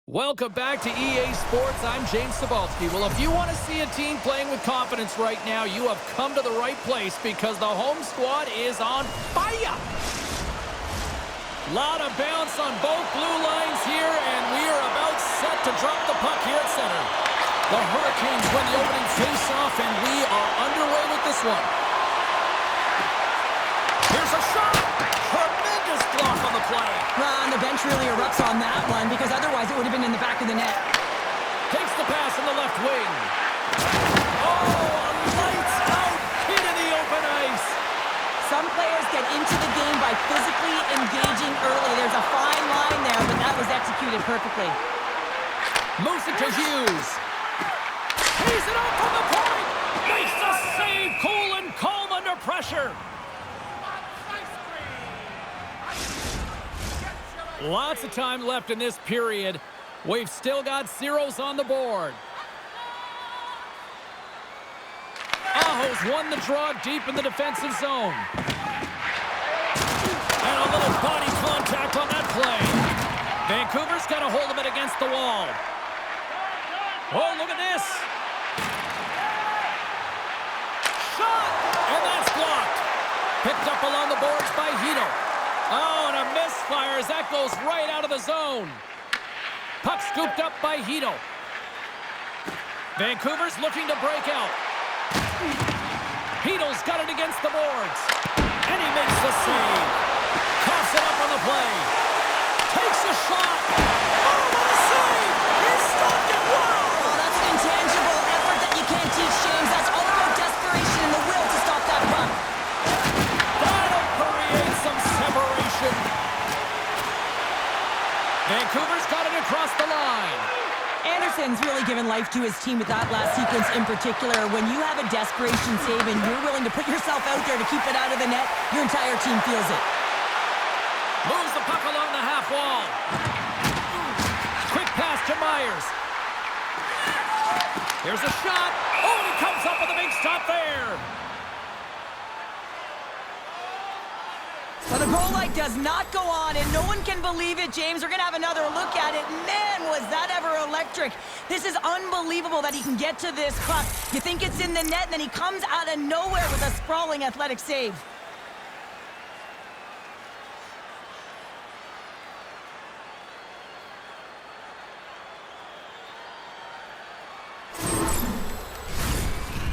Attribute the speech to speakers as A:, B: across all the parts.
A: Welcome back to EA Sports. I'm James Cebulski. Well, if you want to see a team playing with confidence right now, you have come to the right place because the home squad is on fire. Lot of bounce on both blue lines here, and we are about set to drop the puck here at center. The Hurricanes win the opening face-off, and we are underway with this one. Here's a shot. Tremendous block on the play.
B: Well, and the bench really erupts on that one because otherwise it would have been in the back of the net.
A: Takes the pass in the left wing. Oh, a lights-out hit in the open ice.
B: Some players get into the game by physically engaging early. There's a fine line there, but that was executed perfectly.
A: Moves it to Hughes. He's it up from the point. Makes the save. Cool and calm under pressure. Lots of time left in this period. We've still got zeros on the board. Aho's won the draw deep in the defensive zone. And a little body contact on that play. Vancouver's got a hold of it against the wall. Oh, look at this. Shot! And that's blocked. Picked up along the boards by Hito. Oh, and a misfire as that goes right out of the zone. Puck scooped up by Hito. Vancouver's looking to break out. Hito's got it against the boards. And he makes the save. Coughs it up on the play. Takes a shot. Oh, what a save! He stopped it. Wow!
B: Oh, that's an intangible effort that you can't teach, James. That's all about desperation and the will to stop that puck.
A: That'll create some separation. Vancouver's got it across the line.
B: Anderson's really given life to his team with that last sequence in particular. When you have a desperation save and you're willing to put yourself out there to keep it out of the net, your entire team feels it.
A: Moves the puck along the half wall. Quick pass to Myers. Here's a shot. Oh, and he comes up with a big stop there.
B: Well, the goal light does not go on, and no one can believe it, James. We're going to have another look at it. Man, was that ever electric. This is unbelievable that he can get to this puck. You think it's in the net, and then he comes out of nowhere with a sprawling athletic save.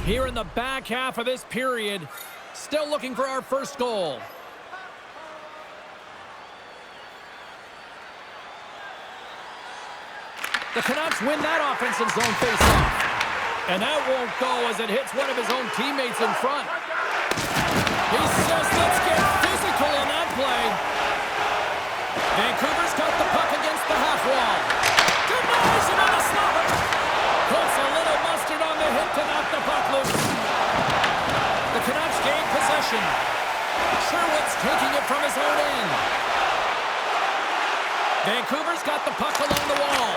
A: Here in the back half of this period, still looking for our first goal. The Canucks win that offensive zone faceoff. And that won't go as it hits one of his own teammates in front. He says, let's get physical on that play. Vancouver's got the puck against the half wall. Denies him on a slobber. Puts a little mustard on the hit to knock the puck loose. The Canucks gain possession. Sherwood's taking it from his own end. Vancouver's got the puck along the wall.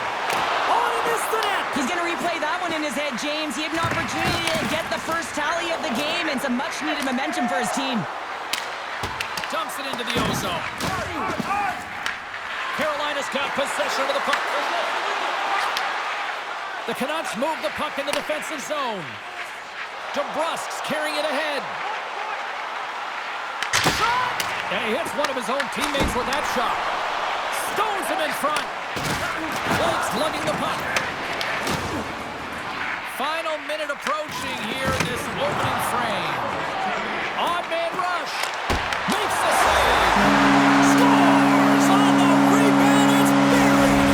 A: Oh, he missed the net.
B: He's going to replay that one in his head, James. He had an opportunity to get the first tally of the game and some much-needed momentum for his team.
A: Dumps it into the ozone. Carolina's got possession of the puck. The Canucks move the puck in the defensive zone. DeBrusk's carrying it ahead. Shot! And he hits one of his own teammates with that shot. Stones him in front. Blake's lugging the puck. Final minute approaching here in this opening frame. Odd man rush. Makes the save. Scores on the rebound. It's buried.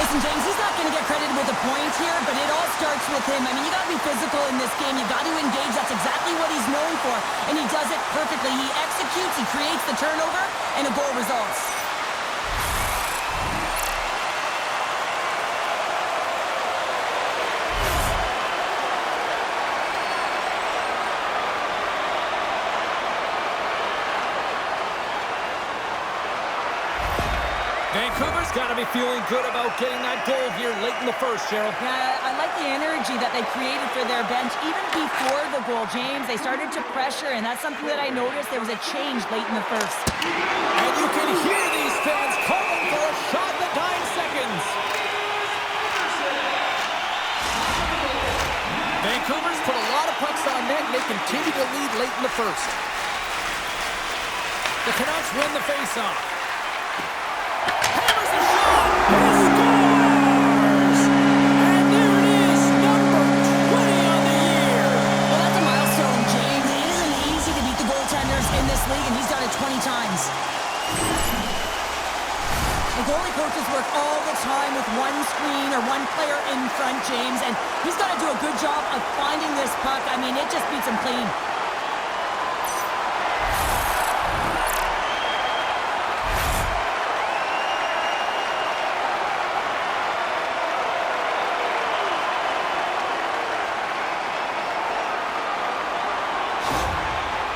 B: Listen, James, he's not going to get credited with a point here, but it all starts with him. I mean, you got to be physical in this game. You got to engage. That's exactly what he's known for, and he does it perfectly. He executes, he creates the turnover, and a goal results.
A: Vancouver Vancouver's got to be feeling good about getting that goal here late in the first, Cheryl.
B: Yeah, I like the energy that they created for their bench. Even before the goal, James, they started to pressure, and that's something that I noticed. There was a change late in the first.
A: And you can hear these fans calling for a shot in the dying seconds. Vancouver's put a lot of pucks on net, and they continue to lead late in the first. The Canucks win the faceoff. Hammers the shot! He scores! And there it is, number 20 on the year.
B: Well, that's a milestone, James. It isn't easy to beat the goaltenders in this league, and he's done it 20 times. The goalie coaches work all the time with one screen or one player in front, James, and he's got to do a good job of finding this puck. I mean, it just beats him clean.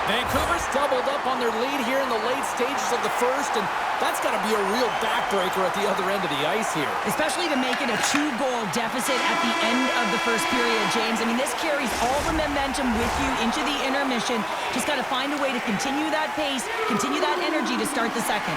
A: Vancouver's doubled up on their lead here in the late stages of the first, and that's got to be a real backbreaker at the other end of the ice here.
B: Especially to make it a 2-goal deficit at the end of the first period, James. I mean, this carries all the momentum with you into the intermission. Just got to find a way to continue that pace, continue that energy to start the second.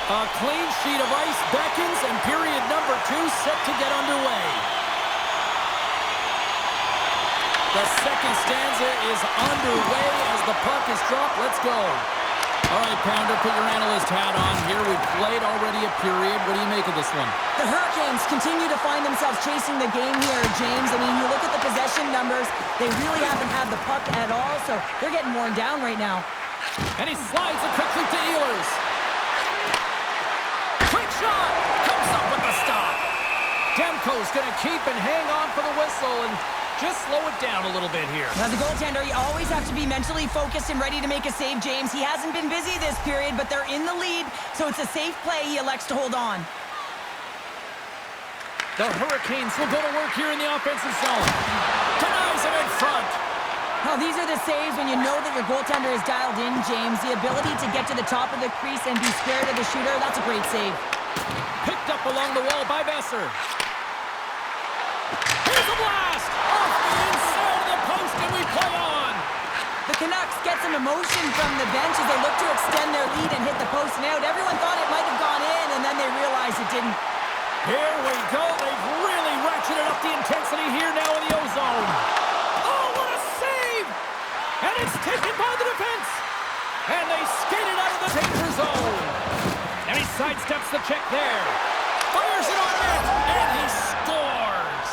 A: A clean sheet of ice beckons, and period number 2 set to get underway. The second stanza is underway as the puck is dropped. Let's go. All right, Pounder, put your analyst hat on here. We've played already a period. What do you make of this one?
B: The Hurricanes continue to find themselves chasing the game here, James. I mean, you look at the possession numbers, they really haven't had the puck at all, so they're getting worn down right now.
A: And he slides it quickly to Ehlers. Shot comes up with the stop. Demko's going to keep and hang on for the whistle and just slow it down a little bit here.
B: As a goaltender, you always have to be mentally focused and ready to make a save, James. He hasn't been busy this period, but they're in the lead, so it's a safe play. He elects to hold on.
A: The Hurricanes will go to work here in the offensive zone. Denies him in front.
B: Now, these are the saves when you know that your goaltender is dialed in, James. The ability to get to the top of the crease and be scared of the shooter, that's a great save.
A: Picked up along the wall by Besser. Here's a blast! Off the inside of the post, and we play on!
B: The Canucks get some emotion from the bench as they look to extend their lead and hit the post and out. Everyone thought it might have gone in, and then they realized it didn't.
A: Here we go. They've really ratcheted up the intensity here now in the O-zone. Oh, what a save! And it's taken by the defense! And they skated out of the danger zone. And he sidesteps the check there. Fires it on net, and he scores!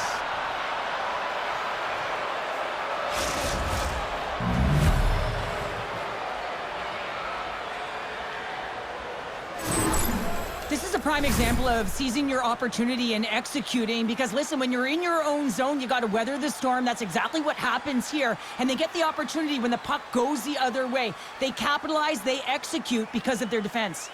B: This is a prime example of seizing your opportunity and executing because, listen, when you're in your own zone, you got to weather the storm. That's exactly what happens here. And they get the opportunity when the puck goes the other way. They capitalize, they execute because of their defense.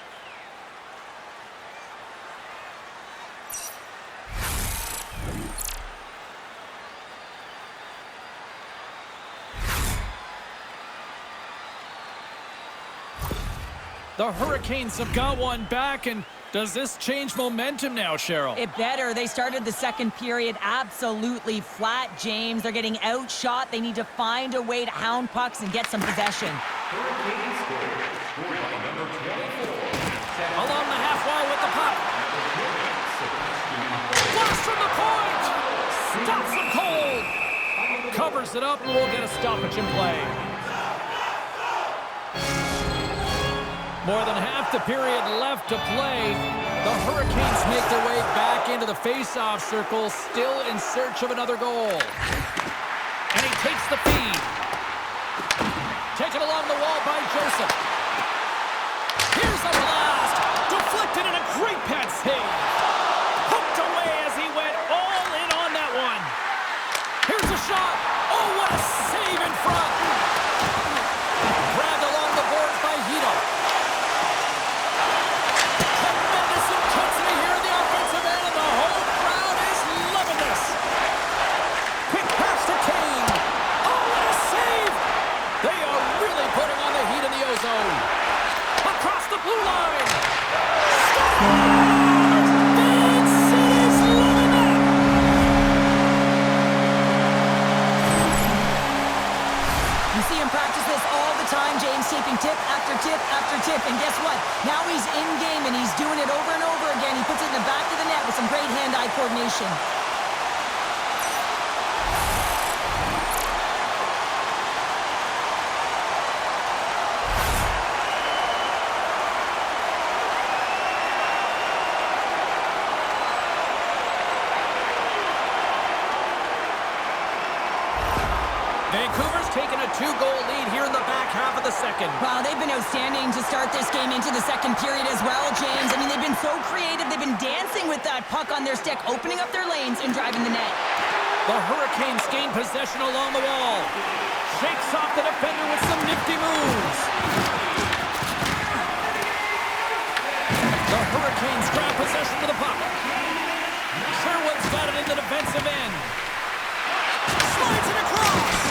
A: The Hurricanes have got one back, and does this change momentum now, Cheryl?
B: It better. They started the second period absolutely flat, James. They're getting outshot. They need to find a way to hound pucks and get some possession.
C: Hurricanes scored by number 24.
A: Along the half wall with the puck. Flash from the point! Stops him cold! Covers it up, and we'll get a stoppage in play. More than half the period left to play. The Hurricanes make their way back into the face-off circle, still in search of another goal. And he takes the feed. Taken along the wall by Joseph. Here's a blast. Deflected in a great pad save. Hooked away as he went all in on that one. Here's a shot. Oh, what a save in front. Grabbed along the boards by Hito. Tremendous intensity here in the offensive end, and the home
B: You see him practice this all the time, James, taking tip after tip after tip. And guess what? Now he's in game, and he's doing it over and over again. He puts it in the back of the net with some great hand-eye coordination.
A: Vancouver's taken a 2-goal lead here in the back half of the second.
B: Wow, they've been outstanding to start this game into the second period as well, James. I mean, they've been so creative. They've been dancing with that puck on their stick, opening up their lanes and driving the net.
A: The Hurricanes gain possession along the wall. Shakes off the defender with some nifty moves. The Hurricanes grab possession with the puck. Sherwood's got it in the defensive end. Slides it across.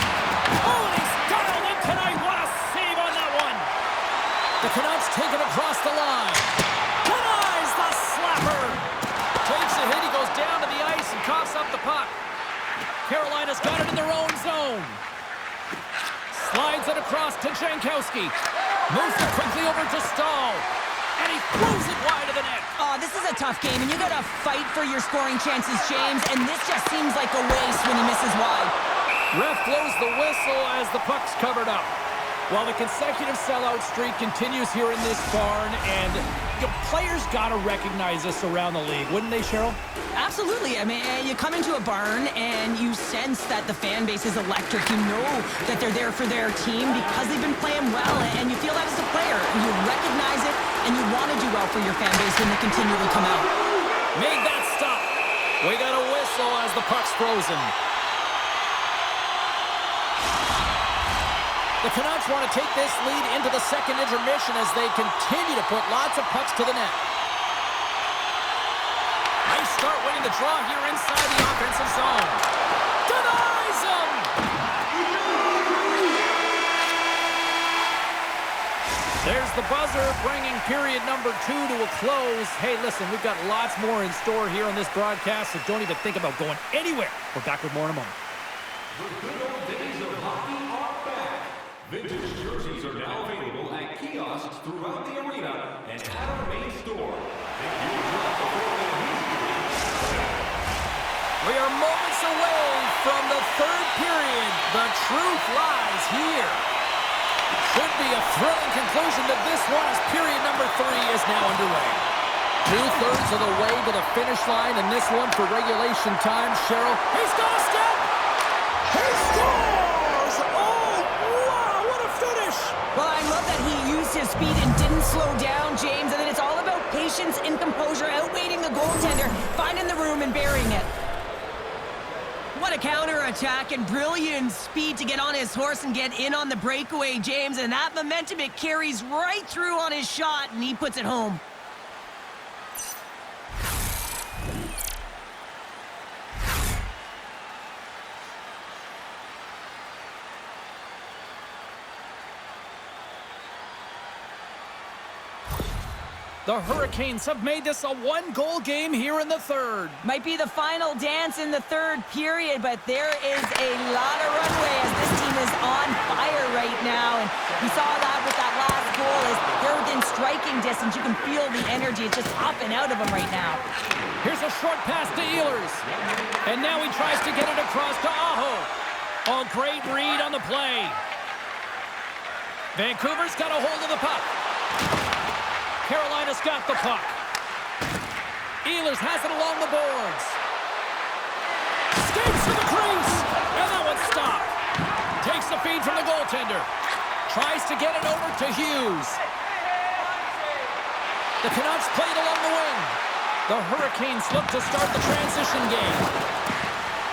A: Oh, and he's dialed in tonight. What a save on that one. The Canucks take it across the line. Denies the slapper. Takes a hit. He goes down to the ice and coughs up the puck. Carolina's got it in their own zone. Slides it across to Jankowski. Moves it quickly over to Stahl. And he throws it wide of the net.
B: Oh, this is a tough game, and you got to fight for your scoring chances, James. And this just seems like a waste when he misses wide.
A: Ref blows the whistle as the puck's covered up. Well, the consecutive sellout streak continues here in this barn, and the players got to recognize this around the league, wouldn't they, Cheryl?
B: Absolutely. I mean, you come into a barn and you sense that the fan base is electric. You know that they're there for their team because they've been playing well, and you feel that as a player. You recognize it, and you want to do well for your fan base when they continually come out.
A: Made that stop. We got a whistle as the puck's frozen. The Canucks want to take this lead into the second intermission as they continue to put lots of pucks to the net. Nice start winning the draw here inside the offensive zone. Denies him! There's the buzzer, bringing period number 2 to a close. Hey, listen, we've got lots more in store here on this broadcast, so don't even think about going anywhere. We're back with more in a moment.
C: The good old days of hockey are back. Vintage jerseys are now available at kiosks throughout the arena and at our main store.
A: We are moments away from the third period. The truth lies here. Should be a thrilling conclusion to this one as period number 3 is now underway. 2/3 of the way to the finish line in this one for regulation time. Cheryl, he's got a step! He scores! Oh, wow, what a finish!
B: Well, I love that he used his speed and didn't slow down, James. And then it's all about patience and composure, outweighing the goaltender, finding the room and burying it. What a counter-attack and brilliant speed to get on his horse and get in on the breakaway, James. And that momentum, it carries right through on his shot, and he puts it home.
A: The Hurricanes have made this a 1-goal game here in the third.
B: Might be the final dance in the third period, but there is a lot of runway as this team is on fire right now. And we saw that with that last goal as they're within striking distance. You can feel the energy. It's just popping out of them right now.
A: Here's a short pass to Ehlers. And now he tries to get it across to Aho. Oh, great read on the play. Vancouver's got a hold of the puck. Carolina's got the puck. Ehlers has it along the boards. Skates to the crease. And that one's stopped. Takes the feed from the goaltender. Tries to get it over to Hughes. The Canucks played along the wing. The Hurricanes look to start the transition game.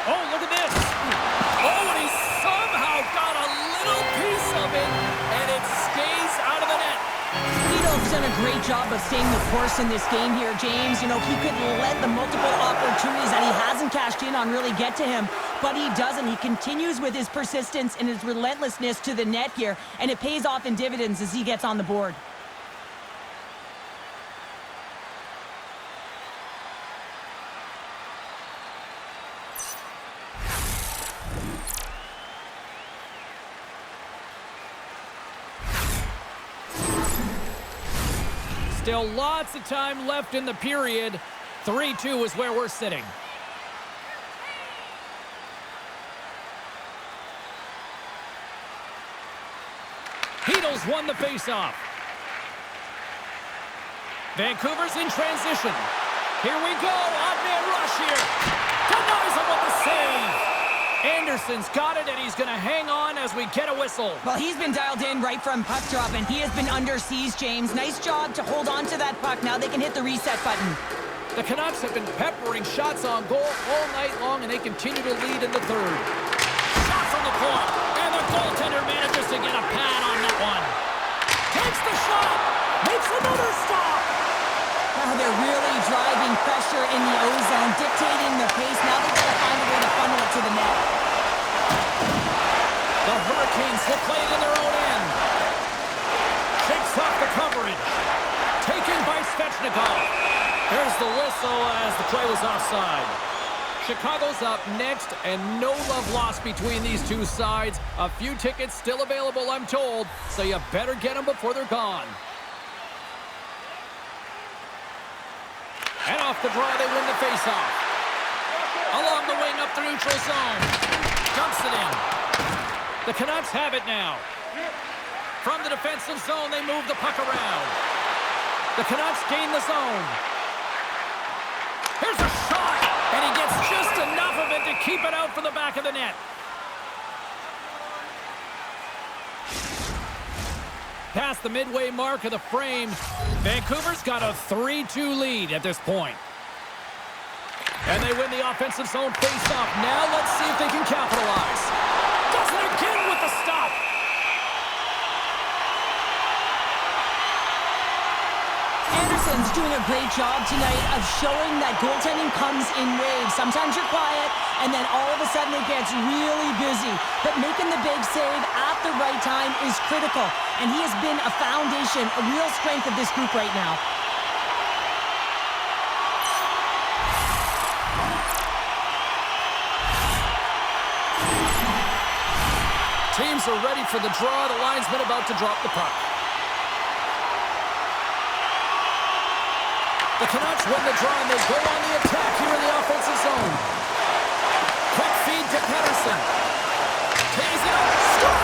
A: Oh, look at this. Oh, and he somehow got a little piece of it, and it stays out of the net.
B: He's done a great job of staying the course in this game here, James. You know, he could let the multiple opportunities that he hasn't cashed in on really get to him, but he doesn't. He continues with his persistence and his relentlessness to the net here, and it pays off in dividends as he gets on the board.
A: Still lots of time left in the period. 3-2 is where we're sitting. Heedles won the faceoff. Vancouver's in transition. Here we go. Odd man rush here. Denies him with the save. Anderson's got it, and he's going to hang on as we get a whistle.
B: Well, he's been dialed in right from puck drop, and he has been under siege, James. Nice job to hold on to that puck. Now they can hit the reset button.
A: The Canucks have been peppering shots on goal all night long, and they continue to lead in the third. Shot from the point, and the goaltender manages to get a pad on that one. Takes the shot, makes another stop.
B: Now they're really driving pressure in the O-zone, dictating the pace. Now they've got to find a way to funnel it to the net.
A: The Hurricanes will play it in their own end. Shakes off the coverage. Taken by Svechnikov. There's the whistle as the play was offside. Chicago's up next, and no love lost between these two sides. A few tickets still available, I'm told, so you better get them before they're gone. And off the draw, they win the faceoff. Along the wing up the neutral zone. Dumps it in. The Canucks have it now. From the defensive zone, they move the puck around. The Canucks gain the zone. Here's a shot, and he gets just enough of it to keep it out for the back of the net. Past the midway mark of the frame, Vancouver's got a 3-2 lead at this point. And they win the offensive zone face-off. Now let's see if they can capitalize. Does it again with the stop.
B: Anderson's doing a great job tonight of showing that goaltending comes in waves. Sometimes you're quiet, and then all of a sudden it gets really busy. But making the big save at the right time is critical. And he has been a foundation, a real strength of this group right now.
A: Teams are ready for the draw. The linesman about to drop the puck. The Canucks win the draw, and they go on the attack here in the offensive zone. Quick feed to Pettersson. Tees it up. Score!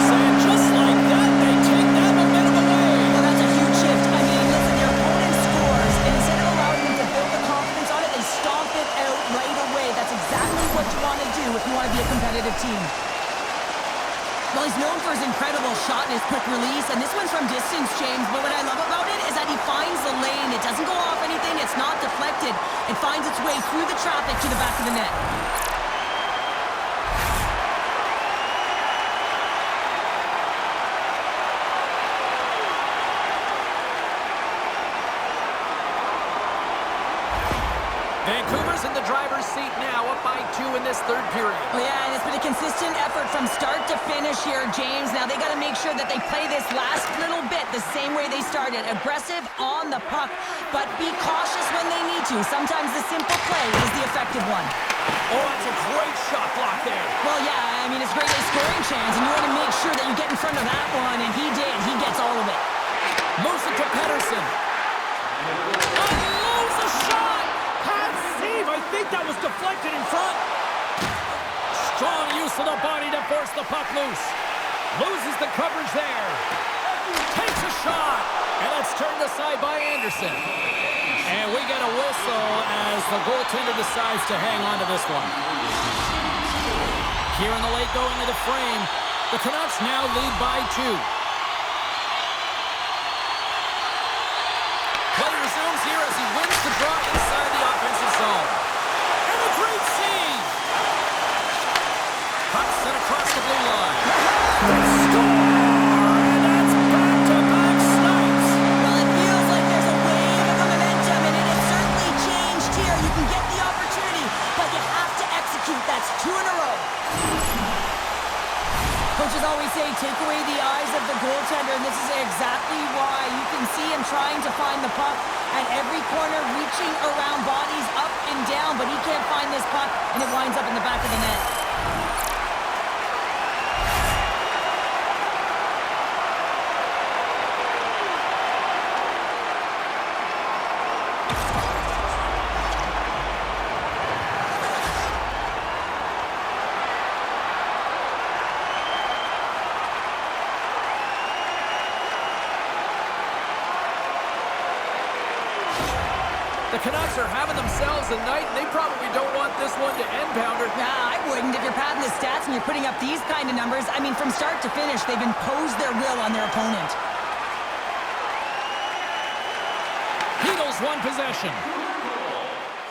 A: And just like that, they take that momentum away.
B: Well, that's a huge shift. I mean, listen, their opponent scores, and instead of allowing them to build the confidence on it, they stomp it out right away. That's exactly what you want to do if you want to be a competitive team. Well, he's known for his incredible shot and his quick release, and this one's from distance, James. But what I love about it is that he finds the lane. It doesn't go off anything. It's not deflected. It finds its way through the traffic to the back of the net.
A: Vancouver's in the driver's seat now, up by 2 in this third period.
B: Well, yeah, and it's been a consistent effort from start to finish here, James. Now they got to make sure that they play this last little bit the same way they started. Aggressive on the puck, but be cautious when they need to. Sometimes the simple play is the effective one.
A: Oh, that's a great shot block there.
B: Well, yeah, I mean, it's a great scoring chance, and you want to make sure that you get in front of that one, and he did. He gets all of it.
A: Moves it to Pettersson. Unloads a shot! Hard save! I think that was deflected in front. Strong use of the body to force the puck loose. Loses the coverage there. Takes a shot. And that's turned aside by Anderson. And we get a whistle as the goaltender decides to hang on to this one. Here in the late going of the frame, the Canucks now lead by 2. Play resumes here as he wins the draw inside the offensive zone. And a great save! Puck sent across the blue line. Score! And that's back-to-back snipes!
B: Well, it feels like there's a wave of momentum, and it has certainly changed here. You can get the opportunity, but you have to execute. That's 2 in a row. Coaches always say, take away the eyes of the goaltender, and this is exactly why. You can see him trying to find the puck at every corner, reaching around bodies up and down, but he can't find this puck, and it winds up in the back of the net.
A: The Canucks are having themselves a night, and they probably don't want this one to end, Pounder.
B: Nah, I wouldn't. If you're padding the stats and you're putting up these kind of numbers, I mean, from start to finish, they've imposed their will on their opponent.
A: Heedles one possession.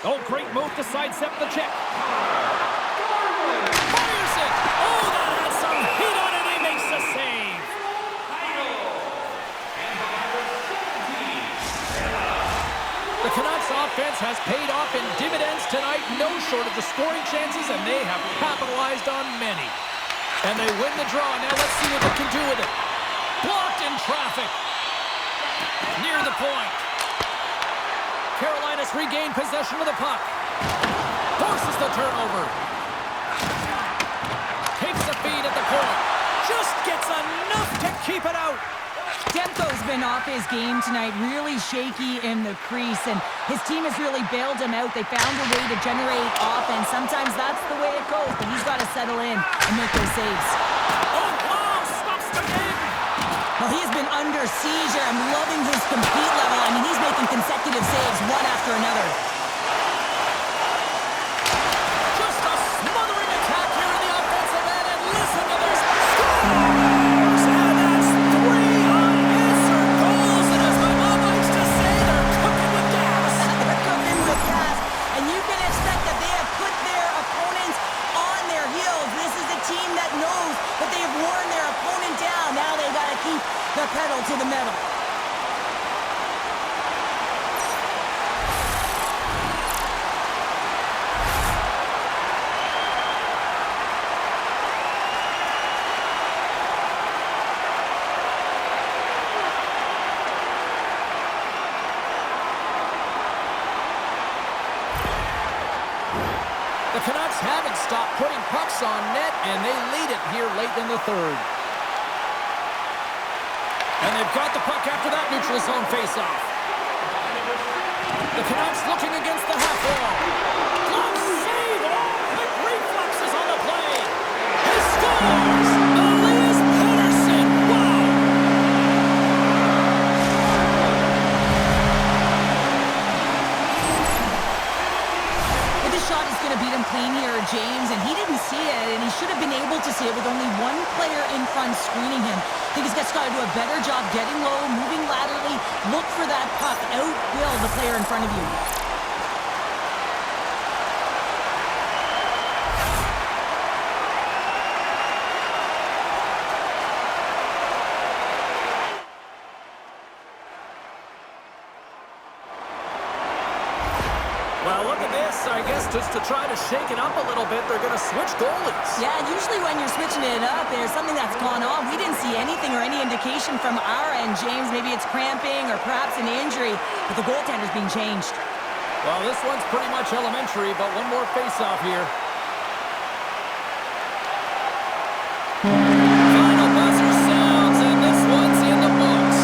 A: Oh, great move to sidestep the check. Fires it! Oh, that had some heat on it. He makes the save. The Canucks offense has paid off in dividends tonight. No shortage of scoring chances, and they have capitalized on many. And they win the draw. Now let's see what they can do with it. Blocked in traffic. Near the point. Carolina's regained possession of the puck. Forces the turnover. Takes the feed at the point. Just gets enough to keep it out.
B: Demko's been off his game tonight, really shaky in the crease, and his team has really bailed him out. They found a way to generate offense. Sometimes that's the way it goes, but he's got to settle in and make those saves.
A: Oh, wow! Stops the game!
B: Well, he has been under siege here. I'm loving his compete level. I mean, he's making consecutive saves one after another.
A: Just a smothering attack here in the offensive end, and listen to this. Scores! And that's 3 unanswered goals, and as my mom likes to say, they're cooking with gas.
B: They're cooking with gas, and you can expect that they have put their opponents on their heels. This is a team that knows that they have worn their opponent down. Now they got to keep the pedal to the metal.
A: The Canucks haven't stopped putting pucks on net, and they lead it here late in the third. And they've got the puck after that neutral zone faceoff. The Canucks looking against the half wall. Glove save! Oh, quick reflexes on the play. He scores! Elias Pettersson! Wow!
B: This shot is going to beat him clean here, James, and he didn't see it, and he should have been able to see it with only one player in front screening him. I think he's got to do a better job getting low, moving laterally, look for that puck, outwill the player in front of you.
A: Well, look at this. I guess just to try to shake it up a little bit, they're going to switch goalies.
B: Yeah, usually when you're switching it up, there's something that's gone on. We didn't see anything or any indication from our end, James. Maybe it's cramping or perhaps an injury, but the goaltender's being changed.
A: Well, this one's pretty much elementary, but one more face-off here. Final buzzer sounds, and this one's in the books.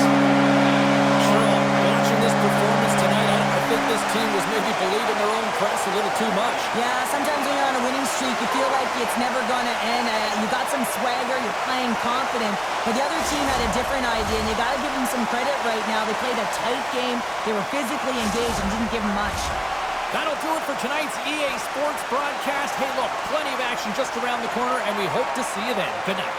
A: Sure, watching this performance tonight, I think this team was maybe believing their own press a little too much.
B: Yeah, sometimes when you're on a winning streak, you feel like it's never going to end. You got some swagger, you're playing confident, but the other team had a different idea, and you got to give them some credit right now. They played a tight game, they were physically engaged, and didn't give them much.
A: That'll do it for tonight's EA Sports broadcast. Hey, look, plenty of action just around the corner, and we hope to see you then. Good night.